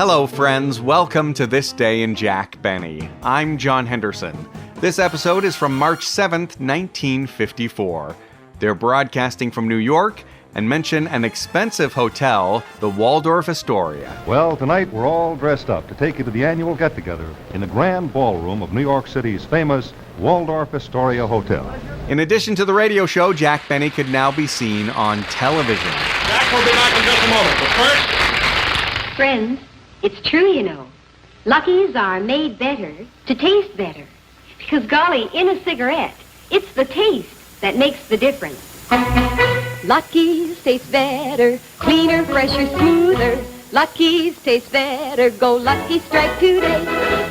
Hello, friends. Welcome to This Day in Jack Benny. I'm John Henderson. This episode is from March 7th, 1954. They're broadcasting from New York and mention an expensive hotel, the Waldorf Astoria. Well, tonight we're all dressed up to take you to the annual get-together in the grand ballroom of New York City's famous Waldorf Astoria Hotel. In addition to the radio show, Jack Benny could now be seen on television. Jack will be back in just a moment, but first... Friends, it's true, you know. Luckies are made better to taste better. Because, golly, in a cigarette, it's the taste that makes the difference. Lucky's taste better, cleaner, fresher, smoother. Lucky's taste better, go Lucky Strike today.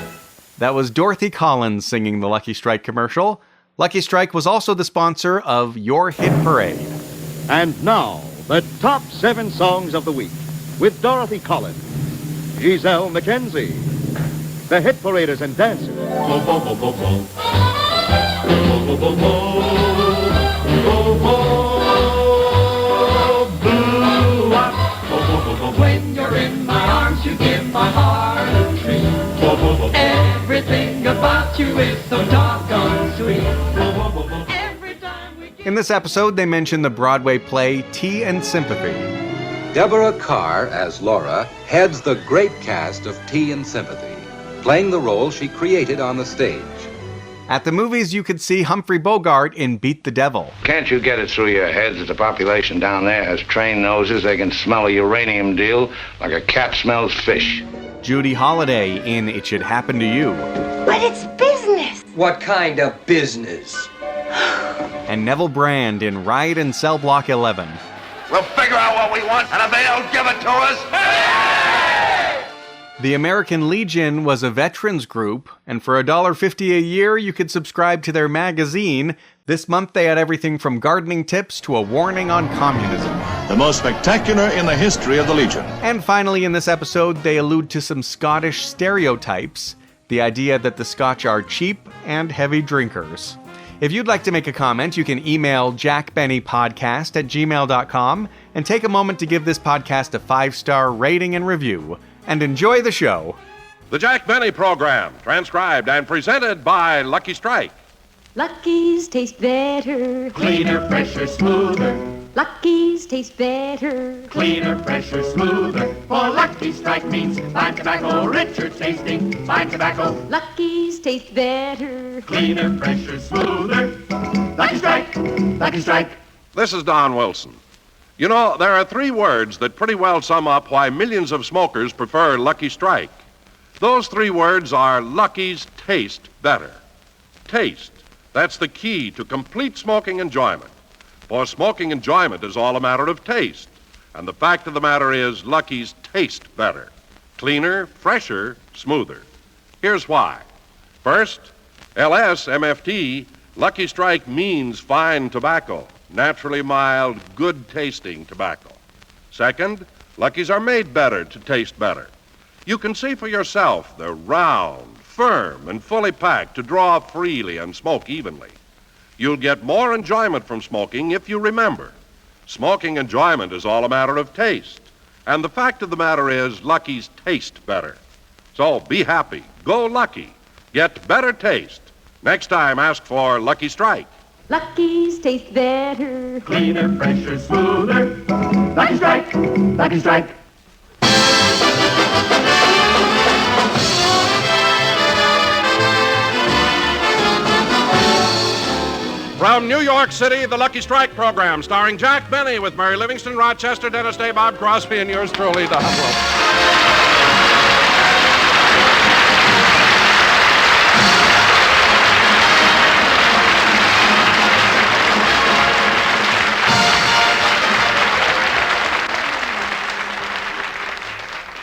That was Dorothy Collins singing the Lucky Strike commercial. Lucky Strike was also the sponsor of Your Hit Parade. And now, the top 7 songs of the week with Dorothy Collins, Giselle MacKenzie, the hit paraders and dancers. When you're in my arms, you give my heart a treat. Everything about you is so doggone sweet. Every time we In this episode, they mention the Broadway play Tea and Sympathy. Deborah Carr, as Laura, heads the great cast of Tea and Sympathy, playing the role she created on the stage. At the movies, you could see Humphrey Bogart in Beat the Devil. Can't you get it through your heads that the population down there has trained noses? They can smell a uranium deal like a cat smells fish. Judy Holliday in It Should Happen to You. But it's business. What kind of business? And Neville Brand in Riot in Cell Block 11. We'll figure out what we want, and if they don't give it to us... Hey! The American Legion was a veterans group, and for $1.50 a year, you could subscribe to their magazine. This month, they had everything from gardening tips to a warning on communism. The most spectacular in the history of the Legion. And finally, in this episode, they allude to some Scottish stereotypes. The idea that the Scotch are cheap and heavy drinkers. If you'd like to make a comment, you can email jackbennypodcast@gmail.com and take a moment to give this podcast a 5-star rating and review. And enjoy the show. The Jack Benny Program, transcribed and presented by Lucky Strike. Lucky's taste better, Cleaner, fresher, smoother. Lucky's taste better. Cleaner, fresher, smoother. For Lucky Strike means fine tobacco, richer tasting, fine tobacco. Lucky's taste better. Cleaner, fresher, smoother. Lucky Strike, Lucky Strike. This is Don Wilson. You know, there are 3 words that pretty well sum up why millions of smokers prefer Lucky Strike. Those 3 words are Lucky's taste better. Taste. That's the key to complete smoking enjoyment. For smoking enjoyment is all a matter of taste. And the fact of the matter is, Lucky's taste better. Cleaner, fresher, smoother. Here's why. First, LSMFT, Lucky Strike means fine tobacco. Naturally mild, good-tasting tobacco. Second, Luckies are made better to taste better. You can see for yourself they're round, firm, and fully packed to draw freely and smoke evenly. You'll get more enjoyment from smoking if you remember. Smoking enjoyment is all a matter of taste. And the fact of the matter is, Luckies taste better. So be happy. Go Lucky. Get better taste. Next time, ask for Lucky Strike. Lucky's taste better. Cleaner, fresher, smoother. Lucky Strike, Lucky Strike. From New York City, the Lucky Strike Program, starring Jack Benny with Mary Livingston, Rochester, Dennis Day, Bob Crosby, and yours truly, Don Wilson.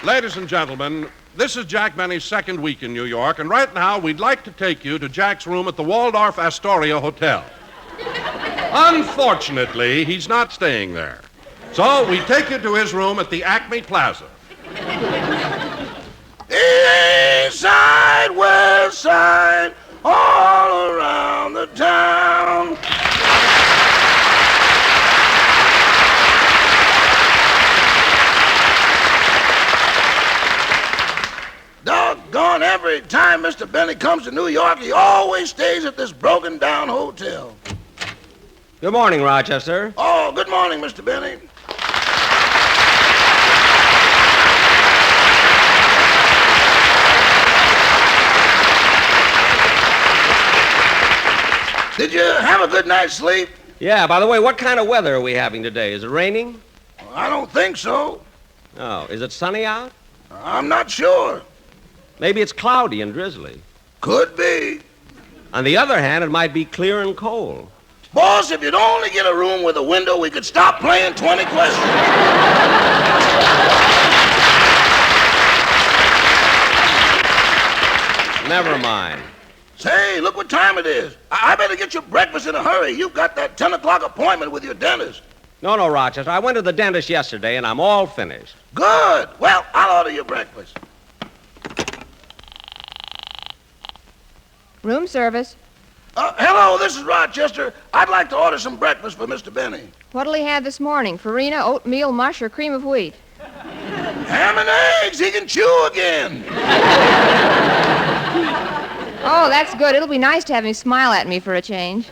Ladies and gentlemen, this is Jack Benny's second week in New York, and right now we'd like to take you to Jack's room at the Waldorf Astoria Hotel. Unfortunately, he's not staying there. So we take you to his room at the Acme Plaza. East side, west side, all around the town. every time Mr. Benny comes to New York, he always stays at this broken-down hotel. Good morning, Rochester. Oh, good morning, Mr. Benny. Did you have a good night's sleep? Yeah, by the way, what kind of weather are we having today? Is it raining? I don't think so. Oh, is it sunny out? I'm not sure. Maybe it's cloudy and drizzly. Could be. On the other hand, it might be clear and cold. Boss, if you'd only get a room with a window, we could stop playing 20 questions. Never mind. Say, look what time it is. I better get your breakfast in a hurry. You've got that 10 o'clock appointment with your dentist. No, Rochester. I went to the dentist yesterday, and I'm all finished. Good. Well, I'll order your breakfast. Room service. Hello, this is Rochester. I'd like to order some breakfast for Mr. Benny. What'll he have this morning? Farina, oatmeal, mush, or cream of wheat? Ham and eggs. He can chew again. Oh, that's good. It'll be nice to have him smile at me for a change.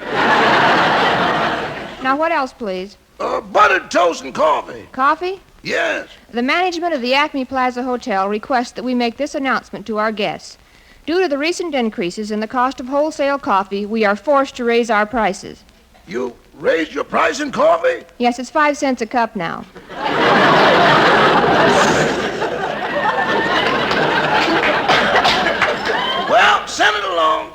Now, what else, please? Buttered toast and coffee. Coffee? Yes. The management of the Acme Plaza Hotel requests that we make this announcement to our guests. Due to the recent increases in the cost of wholesale coffee, we are forced to raise our prices. You raised your price in coffee? Yes, it's 5 cents a cup now. Well, send it along.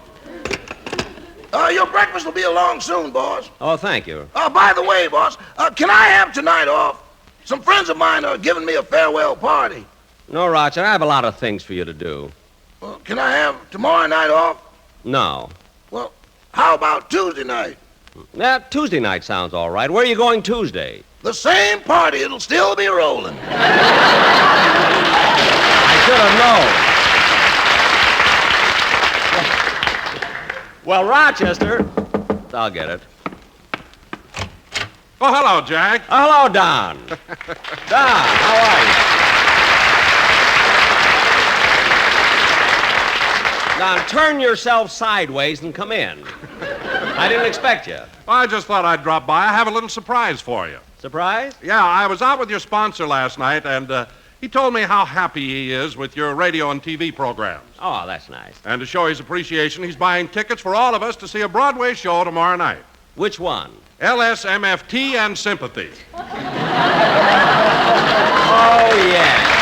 Your breakfast will be along soon, boss. Oh, thank you. By the way, boss, can I have tonight off? Some friends of mine are giving me a farewell party. No, Rochester, I have a lot of things for you to do. Can I have tomorrow night off? No. Well, how about Tuesday night? Tuesday night sounds all right. Where are you going Tuesday? The same party. It'll still be rolling. I should have known. Well, Rochester, I'll get it. Oh, hello, Jack. Hello, Don. Don, how are you? Don, turn yourself sideways and come in. I didn't expect you. Well, I just thought I'd drop by. I have a little surprise for you. Surprise? Yeah, I was out with your sponsor last night, and he told me how happy he is with your radio and TV programs. Oh, that's nice. And to show his appreciation, he's buying tickets for all of us to see a Broadway show tomorrow night. Which one? LSMFT and Sympathy. Oh, yeah.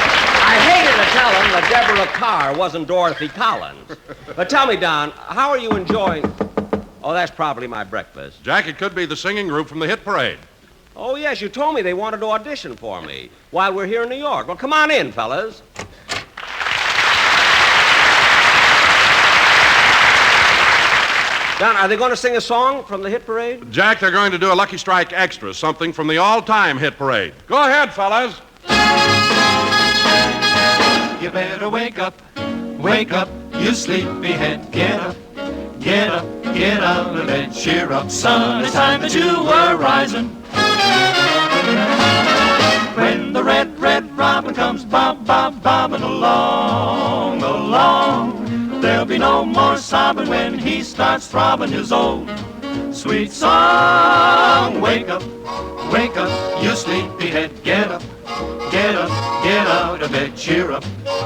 I hated to tell him that Deborah Carr wasn't Dorothy Collins. But tell me, Don, how are you enjoying... Oh, that's probably my breakfast. Jack, it could be the singing group from the hit parade. Oh, yes, you told me they wanted to audition for me while we're here in New York. Well, come on in, fellas. Don, are they going to sing a song from the hit parade? Jack, they're going to do a Lucky Strike Extra, something from the all-time hit parade. Go ahead, fellas. You better wake up, you sleepyhead. Get up, get up, get out of bed. Cheer up, son, it's time that you were rising. When the red, red robin comes bobbing along, there'll be no more sobbing when he starts throbbing his old sweet song. Wake up, you sleepyhead. Get up, get up, get out of bed. Cheer up,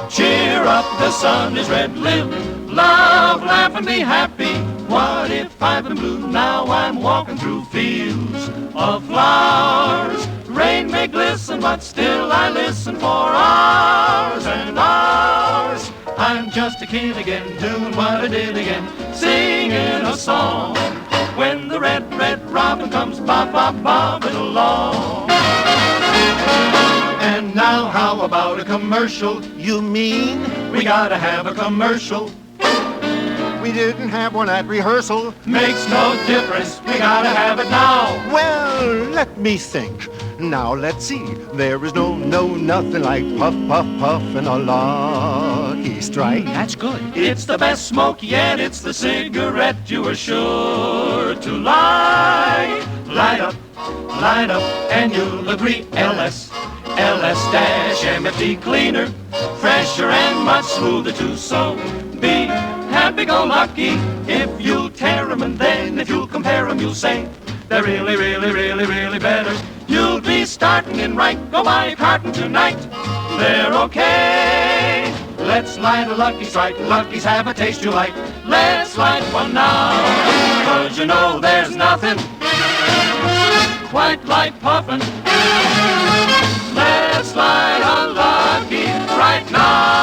the sun is red. Live, love, laugh, and be happy. What if I've been blue? Now I'm walking through fields of flowers. Rain may glisten, but still I listen for hours and hours. I'm just a kid again, doing what I did again, singing a song. When the red, red robin comes bobbing along. And now how about a commercial? You mean we gotta have a commercial? We didn't have one at rehearsal. Makes no difference, we gotta have it now. Well, let me think. Now let's see. There is nothing like puff, puff, puff and a Lucky Strike. That's good. It's the best smoke yet. It's the cigarette you are sure to like. Light up, and you'll agree. LS-MFT cleaner fresher and much smoother too. So be happy-go-lucky if you'll tear 'em, and then if you'll compare 'em, you'll say they're really, really, really, really better. You'll be starting in right. Go buy a carton tonight. They're okay. Let's light a Lucky Strike. Lucky's have a taste you like. Let's light one now, 'cause you know there's nothing quite like puffin'. Let's light a Lucky right now.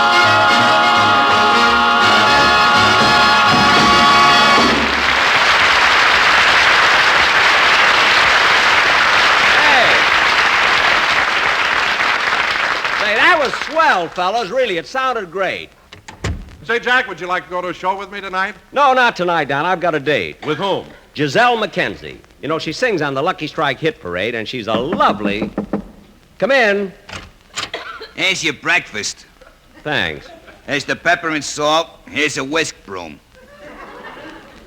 That was swell, fellas. Really, it sounded great. Say, Jack, would you like to go to a show with me tonight? No, not tonight, Don. I've got a date. With whom? Giselle MacKenzie. You know, she sings on the Lucky Strike hit parade, and she's a lovely... Come in. Here's your breakfast. Thanks. Here's the peppermint salt. Here's a whisk broom.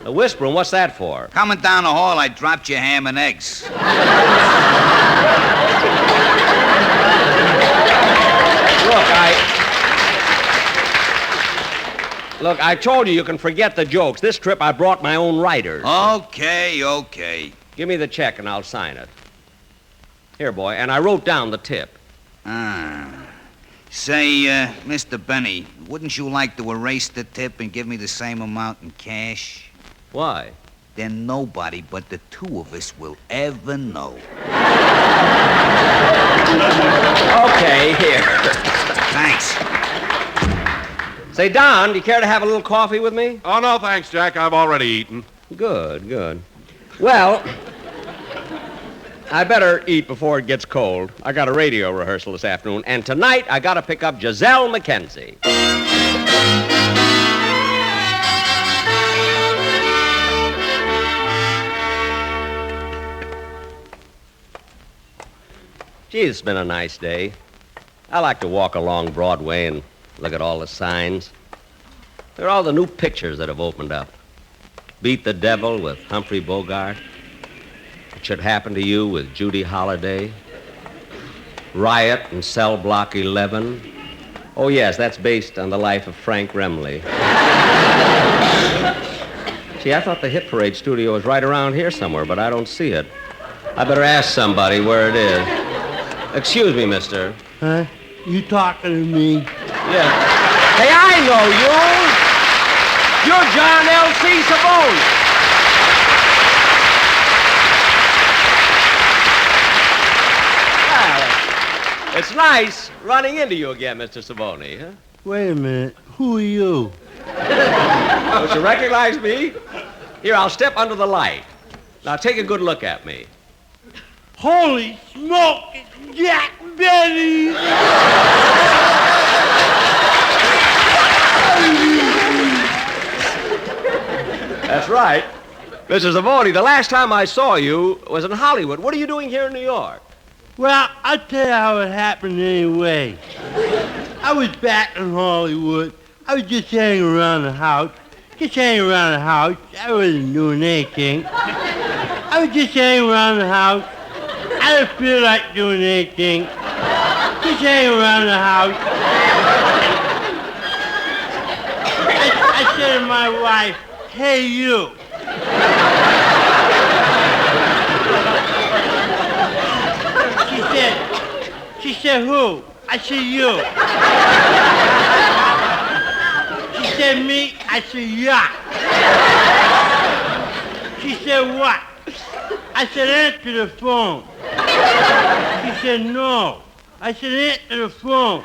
A whisk broom? What's that for? Coming down the hall, I dropped your ham and eggs. Look, I told you can forget the jokes. This trip I brought my own writers. Okay. Give me the check and I'll sign it. Here, boy, and I wrote down the tip. Say, Mr. Benny, wouldn't you like to erase the tip and give me the same amount in cash? Why? Then nobody but the two of us will ever know. Okay, here. Thanks. Say, Don, do you care to have a little coffee with me? Oh, no, thanks, Jack. I've already eaten. Good. Well, I better eat before it gets cold. I got a radio rehearsal this afternoon, and tonight I got to pick up Giselle MacKenzie. Gee, it's been a nice day. I like to walk along Broadway and look at all the signs. There are all the new pictures that have opened up. Beat the Devil with Humphrey Bogart. It Should Happen to You with Judy Holliday. Riot in Cell Block 11. Oh, yes, that's based on the life of Frank Remley. Gee, I thought the Hit Parade studio was right around here somewhere, but I don't see it. I better ask somebody where it is. Excuse me, mister. Huh? You talking to me? Yeah. Hey, I know you. You're John L.C. Savoni. Well, it's nice running into you again, Mr. Savoni, huh? Wait a minute. Who are you? Don't you recognize me? Here, I'll step under the light. Now, take a good look at me. Holy smoke! It's Jack Benny! That's right. Mr. Savoni, the last time I saw you was in Hollywood. What are you doing here in New York? Well, I'll tell you how it happened anyway. I was back in Hollywood. I was just hanging around the house. I wasn't doing anything. I was just hanging around the house. I didn't feel like doing anything. Just hanging around the house. I said to my wife, "Hey, you." She said, "Who?" I said, "You." She said, "Me?" I said, "Yeah." She said, "What?" I said, "Answer the phone." She said, "No." I said, "Answer the phone."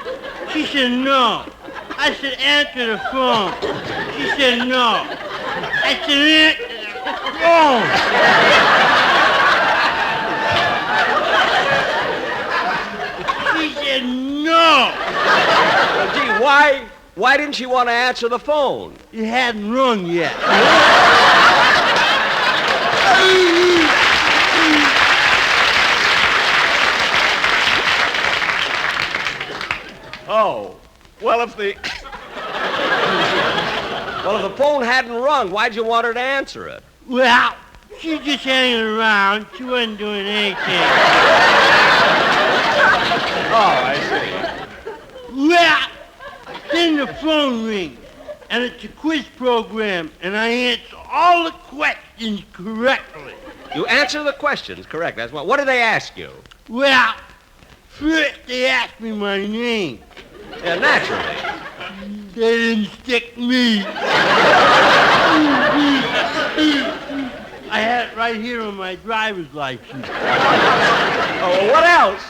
She said, "No." I said, "Answer the phone." She said, "No." I said, "Answer the phone." She said, "No." Well, gee, why didn't she want to answer the phone? It hadn't rung yet. Oh, well, if the phone hadn't rung, why'd you want her to answer it? Well, she's just hanging around. She wasn't doing anything. Oh, I see. Well, then the phone rings, and it's a quiz program, and I answer all the questions correctly. You answer the questions correct. That's what. What do they ask you? Well, first they asked me my name. Yeah, naturally. They didn't stick me. I had it right here on my driver's license. Oh, well, what else?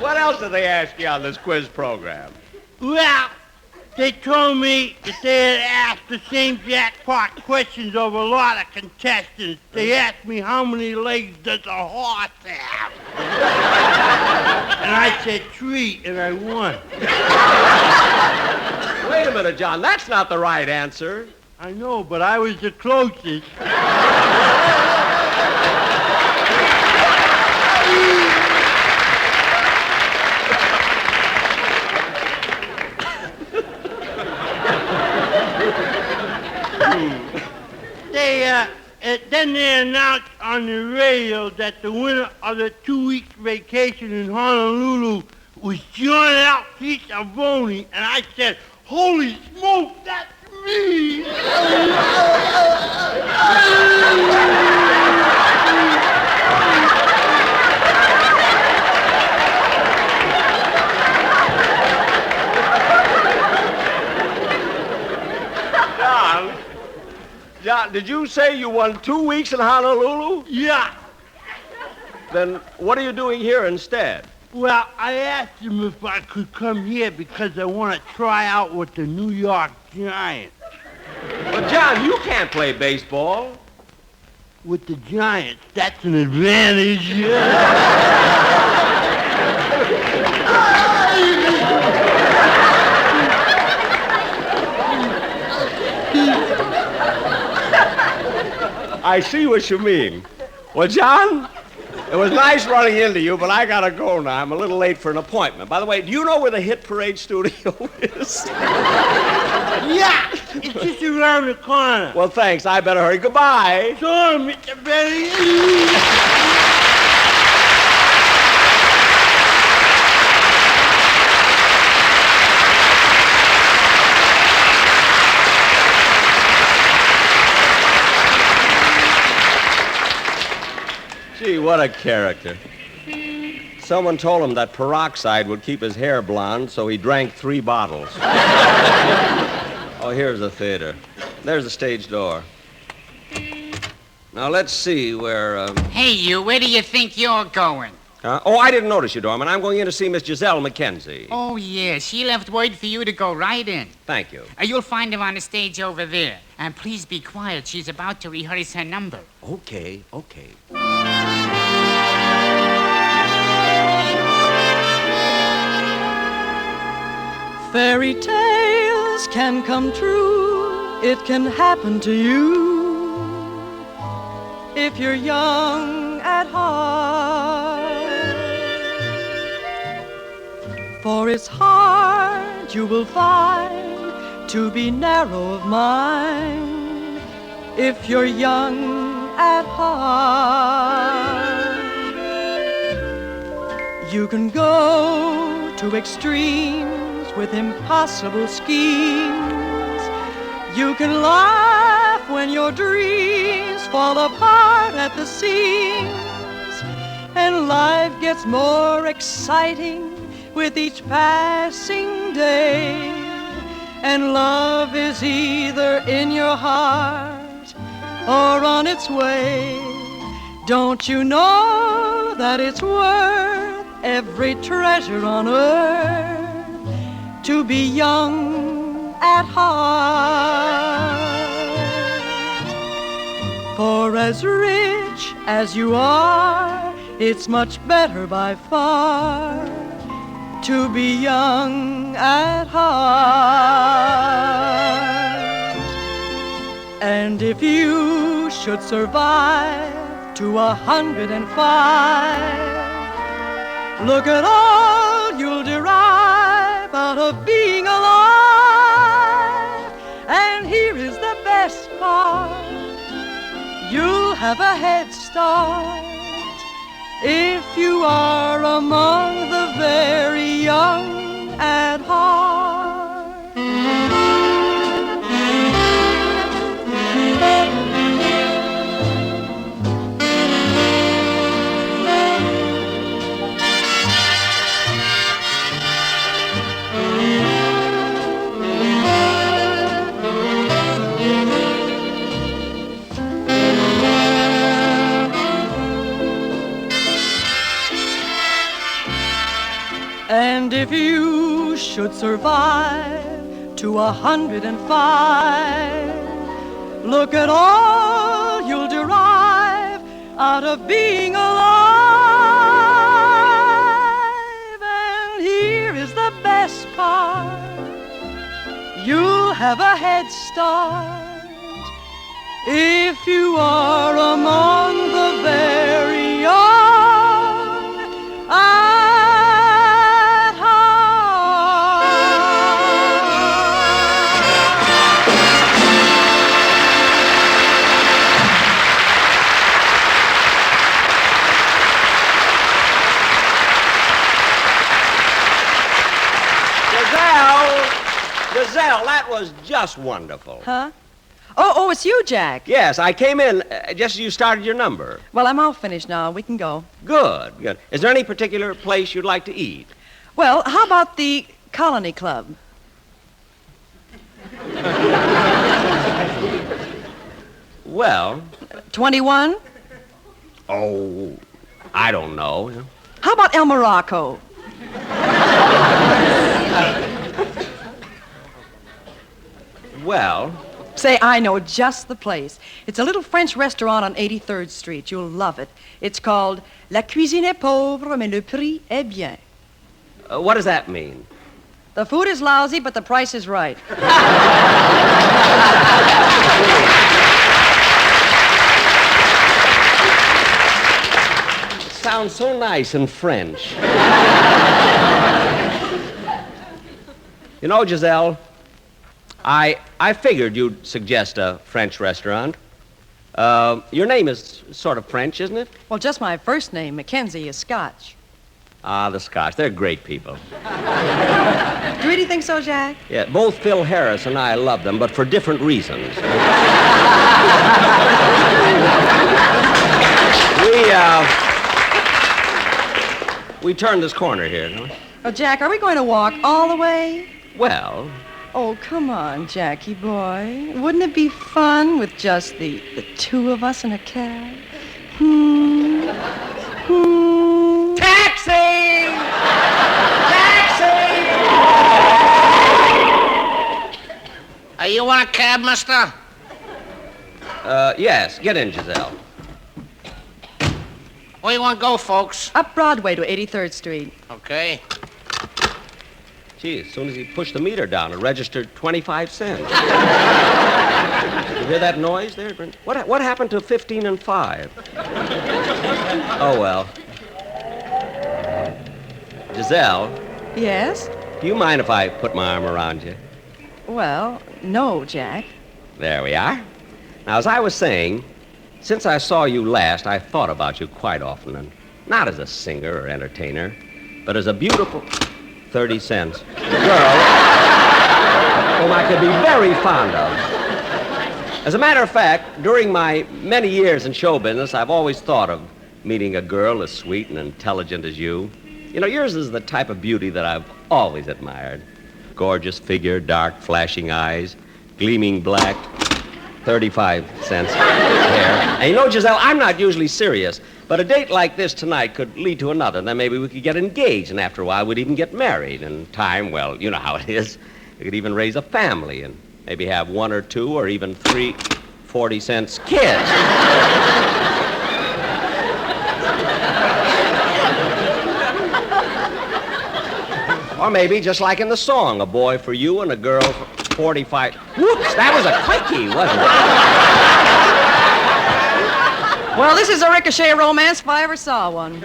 What else did they ask you on this quiz program? Well, they told me that they had asked the same jackpot questions of a lot of contestants. They asked me how many legs does a horse have? And I said 3, and I won. Wait a minute, John. That's not the right answer. I know, but I was the closest. Then they announced on the radio that the winner of the 2-week vacation in Honolulu was John Alfie Savoni, and I said, "Holy smoke, that's me!" John, did you say you won 2 weeks in Honolulu? Yeah. Then what are you doing here instead? Well, I asked him if I could come here because I want to try out with the New York Giants. But, John, you can't play baseball. With the Giants, that's an advantage. I see what you mean. Well, John, it was nice running into you, but I gotta go now. I'm a little late for an appointment. By the way, do you know where the Hit Parade studio is? Yeah, it's just around the corner. Well, thanks. I better hurry. Goodbye. So long, Mr. Benny. Gee, what a character. Someone told him that peroxide would keep his hair blonde, so he drank 3 bottles. Oh, here's the theater. There's the stage door. Now, let's see where, Hey, you, where do you think you're going? Oh, I didn't notice you, Dorman. I'm going in to see Miss Giselle MacKenzie. Oh, yeah, she left word for you to go right in. Thank you. You'll find her on the stage over there. And please be quiet. She's about to rehearse her number. Okay. Fairy tales can come true. It can happen to you if you're young at heart. For it's hard, you will find, to be narrow of mind if you're young at heart. You can go to extremes with impossible schemes. You can laugh when your dreams fall apart at the seams. And life gets more exciting with each passing day. And love is either in your heart or on its way. Don't you know that it's worth every treasure on earth to be young at heart? For as rich as you are, it's much better by far to be young at heart. And if you should survive to 105, look at all you'll derive out of being alive. And here is the best part, you'll have a head start if you are among the very young at heart. And if you should survive to 105, look at all you'll derive out of being alive. And here is the best part, you'll have a head start if you are among the very young at heart. Giselle, that was just wonderful. Huh? Oh, it's you, Jack. Yes, I came in just as you started your number. Well, I'm all finished now. We can go. Good. Is there any particular place you'd like to eat? Well, how about the Colony Club? Well... 21? Oh, I don't know. How about El Morocco? Well... Say, I know just the place. It's a little French restaurant on 83rd Street. You'll love it. It's called La cuisine est pauvre, mais le prix est bien. What does that mean? The food is lousy, but the price is right. It sounds so nice in French. You know, Giselle, I figured you'd suggest a French restaurant. Your name is sort of French, isn't it? Well, just my first name, Mackenzie, is Scotch. Ah, the Scotch. They're great people. Do you really think so, Jack? Yeah, both Phil Harris and I love them, but for different reasons. We turned this corner here, don't we? Oh, Jack, are we going to walk all the way? Well... Oh, come on, Jackie boy. Wouldn't it be fun with just the two of us in a cab? Taxi! Taxi! Are you on a cab, mister? Yes. Get in, Giselle. Where you want to go, folks? Up Broadway to 83rd Street. Okay. Gee, as soon as he pushed the meter down, it registered 25 cents. You hear that noise there? What happened to 15 and 5? Oh, well. Giselle? Yes? Do you mind if I put my arm around you? Well, no, Jack. There we are. Now, as I was saying, since I saw you last, I thought about you quite often, and not as a singer or entertainer, but as a beautiful... 30 cents. Girl whom I could be very fond of. As a matter of fact, during my many years in show business, I've always thought of meeting a girl as sweet and intelligent as you. You know, yours is the type of beauty that I've always admired. Gorgeous figure, dark, flashing eyes, gleaming black, 35 cents hair. And you know, Giselle, I'm not usually serious, but a date like this tonight could lead to another. Then maybe we could get engaged, and after a while we'd even get married. And time, well, you know how it is. We could even raise a family and maybe have 1 or 2 or even 3 40-cent kids. Or maybe, just like in the song, a boy for you and a girl for 45... Whoops, that was a quickie, wasn't it? Well, this is a ricochet romance if I ever saw one.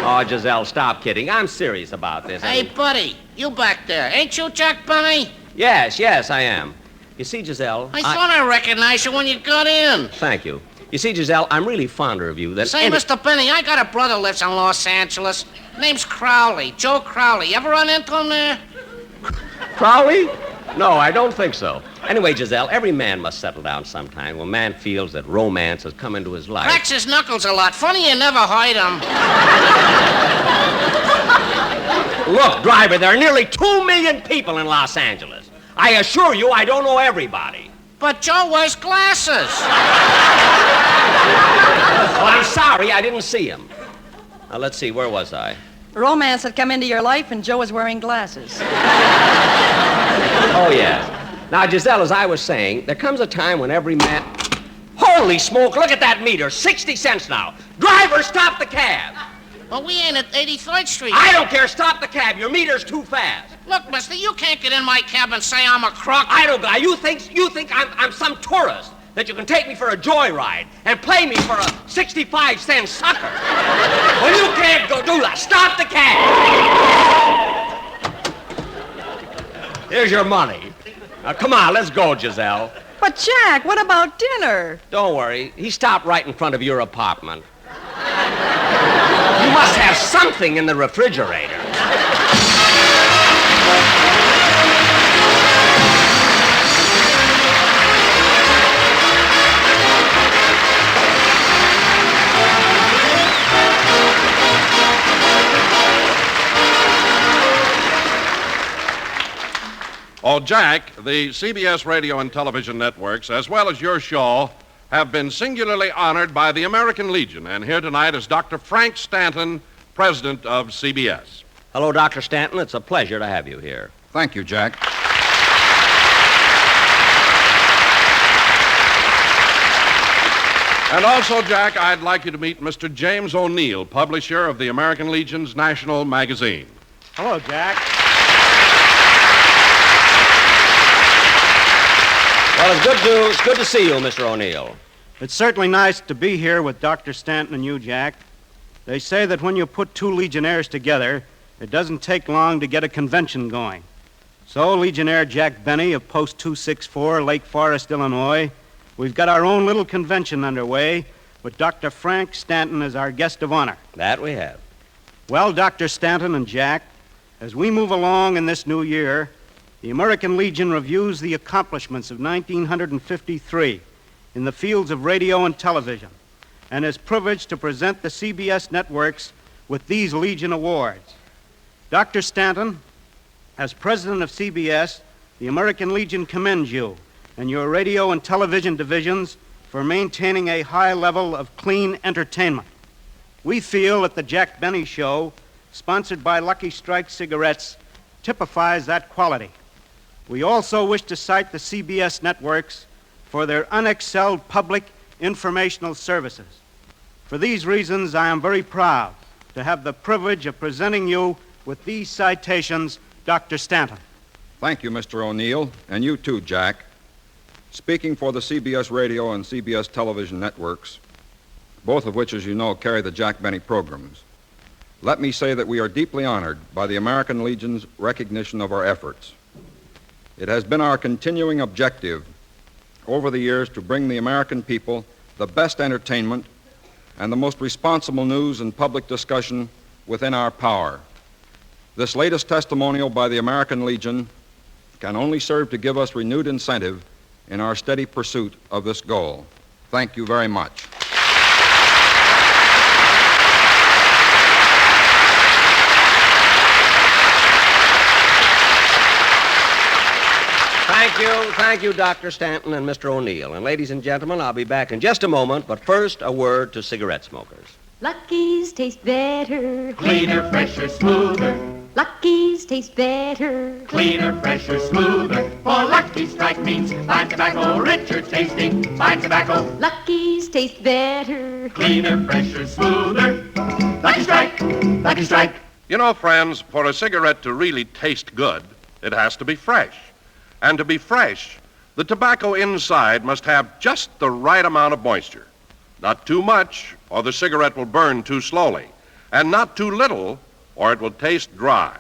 Oh, Giselle, stop kidding. I'm serious about this. Hey, buddy, you back there. Ain't you Jack Benny? Yes, I am. You see, Giselle... I thought I recognized you when you got in. Thank you. You see, Giselle, I'm really fonder of you than Say, Mr. Benny, I got a brother lives in Los Angeles. Name's Crowley, Joe Crowley. You ever run into him there? Crowley? No, I don't think so. Anyway, Giselle, every man must settle down sometime when a man feels that romance has come into his life. Cracks his knuckles a lot. Funny you never hurt him. Look, driver, there are nearly 2 million people in Los Angeles. I assure you I don't know everybody. But Joe wears glasses. Well, I'm sorry, I didn't see him. Now, let's see, where was I? Romance had come into your life, and Joe was wearing glasses. Oh, yes. Now, Giselle, as I was saying, there comes a time when every man... Holy smoke, look at that meter. 60 cents now. Driver, stop the cab. Well, we ain't at 83rd Street. I don't care. Stop the cab. Your meter's too fast. Look, mister, you can't get in my cab and say I'm a crook. I don't... You think I'm some tourist that you can take me for a joyride and play me for a 65-cent sucker. Well, you can't go do that. Stop the cab. Here's your money. Now, come on, let's go, Giselle. But, Jack, what about dinner? Don't worry. He stopped right in front of your apartment. You must have something in the refrigerator. Oh, Jack, the CBS radio and television networks, as well as your show, have been singularly honored by the American Legion. And here tonight is Dr. Frank Stanton, president of CBS. Hello, Dr. Stanton. It's a pleasure to have you here. Thank you, Jack. And also, Jack, I'd like you to meet Mr. James O'Neill, publisher of the American Legion's National Magazine. Hello, Jack. Well, it's good to see you, Mr. O'Neill. It's certainly nice to be here with Dr. Stanton and you, Jack. They say that when you put two Legionnaires together, it doesn't take long to get a convention going. So, Legionnaire Jack Benny of Post 264, Lake Forest, Illinois, we've got our own little convention underway with Dr. Frank Stanton as our guest of honor. That we have. Well, Dr. Stanton and Jack, as we move along in this new year, the American Legion reviews the accomplishments of 1953 in the fields of radio and television and is privileged to present the CBS networks with these Legion Awards. Dr. Stanton, as president of CBS, the American Legion commends you and your radio and television divisions for maintaining a high level of clean entertainment. We feel that the Jack Benny Show, sponsored by Lucky Strike cigarettes, typifies that quality. We also wish to cite the CBS networks for their unexcelled public informational services. For these reasons, I am very proud to have the privilege of presenting you with these citations, Dr. Stanton. Thank you, Mr. O'Neill, and you too, Jack. Speaking for the CBS radio and CBS television networks, both of which, as you know, carry the Jack Benny programs, let me say that we are deeply honored by the American Legion's recognition of our efforts. It has been our continuing objective over the years to bring the American people the best entertainment and the most responsible news and public discussion within our power. This latest testimonial by the American Legion can only serve to give us renewed incentive in our steady pursuit of this goal. Thank you very much. Thank you, Dr. Stanton and Mr. O'Neill. And ladies and gentlemen, I'll be back in just a moment, but first, a word to cigarette smokers. Lucky's taste better. Cleaner, fresher, smoother. Lucky's taste better. Cleaner, fresher, smoother. For Lucky Strike means fine tobacco, richer tasting, fine tobacco. Lucky's taste better. Cleaner, fresher, smoother. Lucky Strike, Lucky Strike. You know, friends, for a cigarette to really taste good, it has to be fresh. And to be fresh, the tobacco inside must have just the right amount of moisture. Not too much, or the cigarette will burn too slowly. And not too little, or it will taste dry.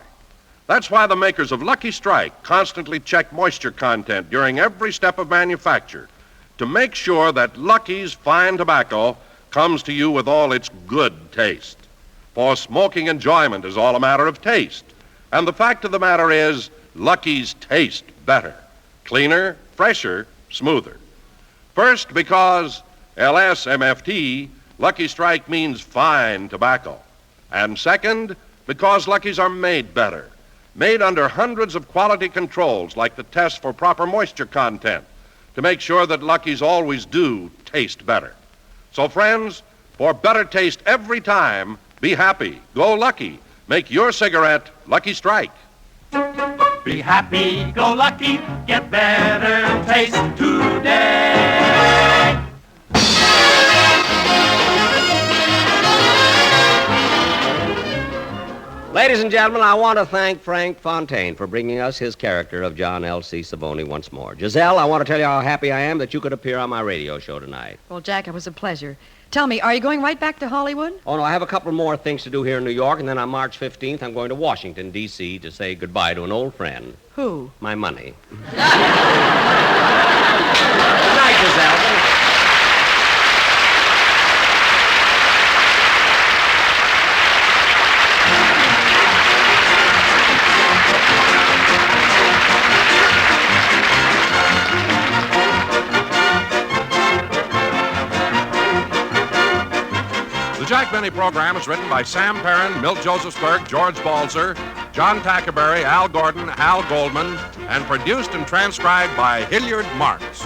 That's why the makers of Lucky Strike constantly check moisture content during every step of manufacture to make sure that Lucky's fine tobacco comes to you with all its good taste. For smoking enjoyment is all a matter of taste. And the fact of the matter is, Lucky's taste better. Cleaner, fresher, smoother. First, because LSMFT, Lucky Strike means fine tobacco. And second, because Lucky's are made better. Made under hundreds of quality controls, like the test for proper moisture content, to make sure that Lucky's always do taste better. So, friends, for better taste every time, be happy. Go Lucky. Make your cigarette Lucky Strike. Be happy, go lucky, get better taste today. Ladies and gentlemen, I want to thank Frank Fontaine for bringing us his character of John L.C. Savoni once more. Giselle, I want to tell you how happy I am that you could appear on my radio show tonight. Well, Jack, it was a pleasure. Tell me, are you going right back to Hollywood? Oh, no, I have a couple more things to do here in New York, and then on March 15th, I'm going to Washington, D.C. to say goodbye to an old friend. Who? My money. Good night, Giselle. The Jack Benny program is written by Sam Perrin, Milt Josephsberg, George Balzer, John Tackerberry, Al Gordon, Al Goldman, and produced and transcribed by Hilliard Marks.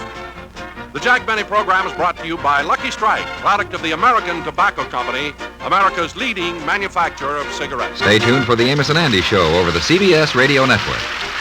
The Jack Benny program is brought to you by Lucky Strike, product of the American Tobacco Company, America's leading manufacturer of cigarettes. Stay tuned for the Amos and Andy Show over the CBS Radio Network.